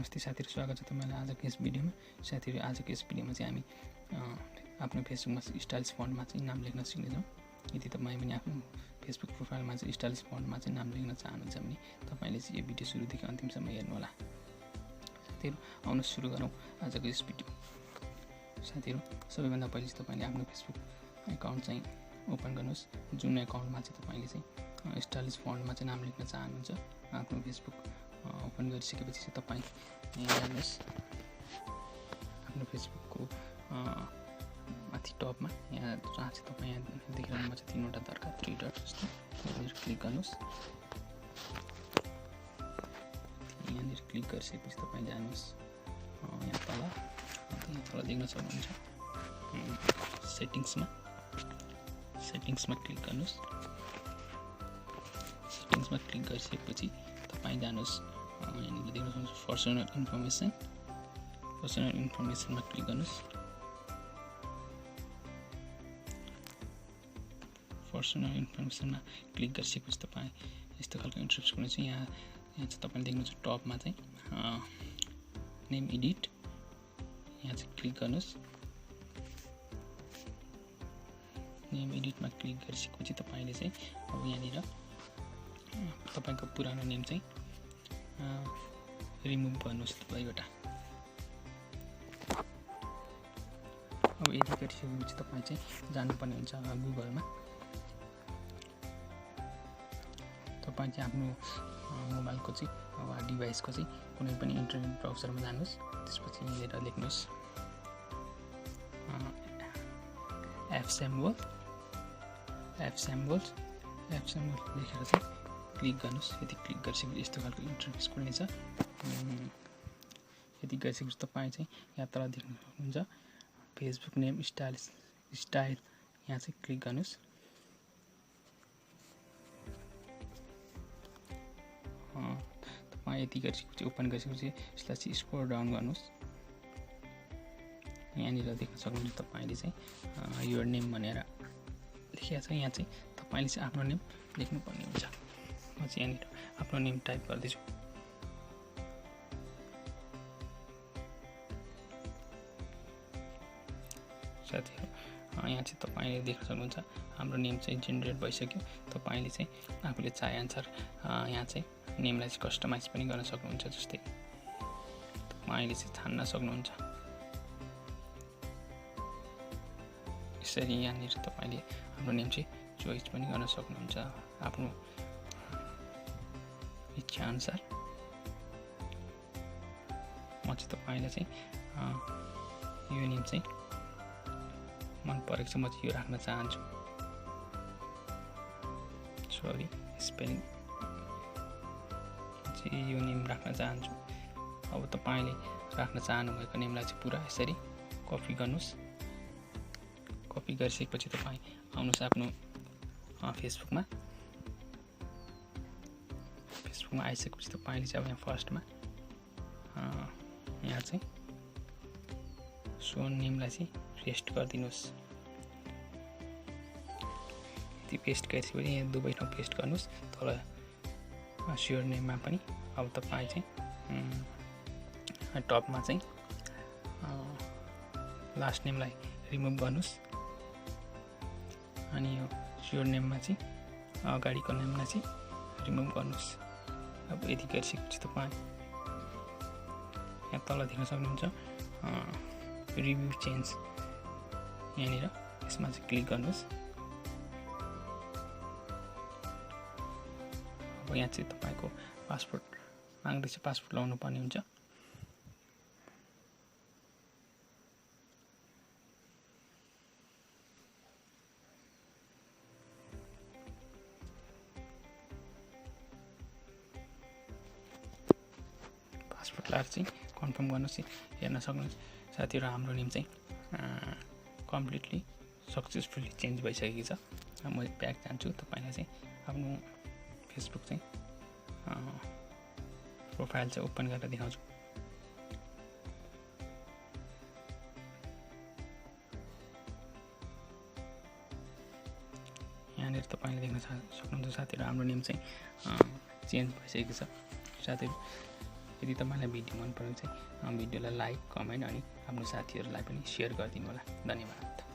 नमस्ते साथीहरु, स्वागत छ तपाईलाई आजको यस भिडियोमा। साथीहरु, आजको यस भिडियोमा चाहिँ हामी आफ्नो फेसबुकमा स्टाइलिश फन्टमा चाहिँ नाम लेख्न सिक्नेछौँ। यदि तपाईँ पनि आफ्नो फेसबुक प्रोफाइलमा चाहिँ स्टाइलिश फन्टमा चाहिँ नाम लेख्न चाहनुहुन्छ भने तपाईले चाहिँ यो भिडियो सुरुदेखि अन्तिमसम्म हेर्नु होला। साथीहरु, आउनु सुरु गरौँ आजको यस भिडियो। साथीहरु, सबैभन्दा पहिले चाहिँ तपाईले आफ्नो फेसबुक अकाउन्ट चाहिँ ओपन गर्नुस्। जुन अकाउन्टमा चाहिँ तपाईले चाहिँ स्टाइलिश फन्टमा चाहिँ नाम लेख्न चाहनुहुन्छ, आफ्नो फेसबुक ओपन गरिसकेपछि चाहिँ तपाईँ यहाँ जानुहोस्। आफ्नो फेसबुकको माथि टपमा यहाँ जहाँ चाहिँ तपाईँ यहाँ देखिरहनु छ तीनवटा दर्का, 3 डट जस्तो, यहाँनिर क्लिक गर्नुहोस्। यहाँनिर क्लिक गरिसकेपछि तपाईँ जानुहोस् यहाँ तल देख्न सक्नुहुन्छ सेटिङ्समा क्लिक गर्नुहोस्। सेटिङ्समा क्लिक गरिसकेपछि तपाईँ जानुहोस् यहाँनिर देख्न सक्नुहुन्छ पर्सनल इन्फर्मेसनमा क्लिक गर्नुहोस्। पर्सनल इन्फर्मेसनमा क्लिक गरिसकेपछि तपाईँ यस्तो खालको इन्टरफेस हुनेछ। यहाँ चाहिँ तपाईँले देख्नुहुन्छ टपमा चाहिँ नेम एडिट, यहाँ चाहिँ क्लिक गर्नुहोस्। नेम एडिटमा क्लिक गरिसकेपछि तपाईँले चाहिँ अब यहाँनिर तपाईको पुरानो नेम चाहिँ रिमुभ गर्नुहोस् दुईवटा। अब यदि गरिसकेपछि तपाईँ चाहिँ जानुपर्ने हुन्छ गुगलमा। तपाईँ चाहिँ आफ्नो मोबाइलको चाहिँ वा डिभाइसको चाहिँ कुनै पनि इन्टरनेट ब्राउजरमा जानुहोस्। त्यसपछि यहाँनिर लेख्नुहोस् एफ लेखेर चाहिँ क्लिक गर्नुहोस्। यदि क्लिक गरिसकेपछि यस्तो खालको इन्टरफेस खुल्नेछ। यदि गरिसकेपछि तपाईँ चाहिँ यहाँ तल देख्नुहुन्छ फेसबुक नेम स्टाइल, यहाँ चाहिँ क्लिक गर्नुहोस्। तपाईँ यति गरिसकेपछि ओपन गरिसकेपछि यसलाई चाहिँ स्क्रोल डाउन गर्नुहोस्। यहाँनिर देख्न सक्नुहुन्छ तपाईँले चाहिँ योर नेम भनेर लेखिएको छ। यहाँ चाहिँ तपाईँले चाहिँ आफ्नो नेम लेख्नुपर्ने हुन्छ। म चाहिँ यहाँनिर आफ्नो नेम टाइप गर्दैछु। साथीहरु, यहाँ चाहिँ तपाईँले देख्न सक्नुहुन्छ हाम्रो नेम चाहिँ जेनेरेट भइसक्यो। तपाईँले चाहिँ आफूले चाहेअनुसार यहाँ चाहिँ नेमलाई चाहिँ कस्टमाइज पनि गर्न सक्नुहुन्छ। जस्तै तपाईँले चाहिँ छान्न सक्नुहुन्छ। यसरी यहाँनिर तपाईँले आफ्नो नेम चाहिँ चोइस पनि गर्न सक्नुहुन्छ आफ्नो इच्छा अनुसार। म चाहिँ तपाईँलाई चाहिँ यो नेम चाहिँ मन परेको छ, म चाहिँ यो राख्न चाहन्छु। सरी स्पेलिङ, चाहिँ यो नेम राख्न चाहन्छु। अब तपाईँले राख्न चाहनुभएको नेमलाई चाहिँ पुरा यसरी कपी गर्नुहोस्। कपी गरिसकेपछि तपाईँ आउनुहोस् आफ्नो फेसबुकमा आइसकेपछि तपाईँले चाहिँ अब यहाँ फर्स्टमा यहाँ चाहिँ सो नेमलाई चाहिँ पेस्ट गरिदिनुहोस्। यदि पेस्ट गरिसकेपछि यहाँ दुवै ठाउँ पेस्ट गर्नुहोस्। तल स्योर नेममा पनि अब तपाईँ चाहिँ टपमा चाहिँ लास्ट नेमलाई रिमुभ गर्नुहोस्। अनि यो स्योर नेममा चाहिँ अगाडिको नेमलाई चाहिँ रिमुभ गर्नुहोस्। अब यदि गरिसकेपछि तपाईँ यहाँ तल देख्न सक्नुहुन्छ रिभ्यू चेन्ज, यहाँनिर यसमा चाहिँ क्लिक गर्नुहोस्। अब यहाँ चाहिँ तपाईँको पासपोर्ट माग्दैछ, पासपोर्ट लाउनु पर्ने हुन्छ। पासपोर्ट लाएर चाहिँ कन्फर्म गर्नुहोस्। हेर्न सक्नुहुन्छ साथीहरु, हाम्रो नेम चाहिँ कम्प्लिटली सक्सेसफुली चेन्ज भइसकेको छ। म ब्याक जान्छु, तपाईलाई चाहिँ आफ्नो फेसबुक चाहिँ प्रोफाइल चाहिँ ओपन गरेर देखाउँछु। यहाँनिर तपाईले देख्न सक्नुहुन्छ साथीहरु, हाम्रो नेम चाहिँ चेन्ज भइसकेको छ। साथीहरु, यदि तपाईँलाई भिडियो मन परेको चाहिँ भिडियोलाई लाइक, कमेन्ट अनि आफ्नो साथीहरूलाई पनि सेयर गरिदिनु होला। धन्यवाद।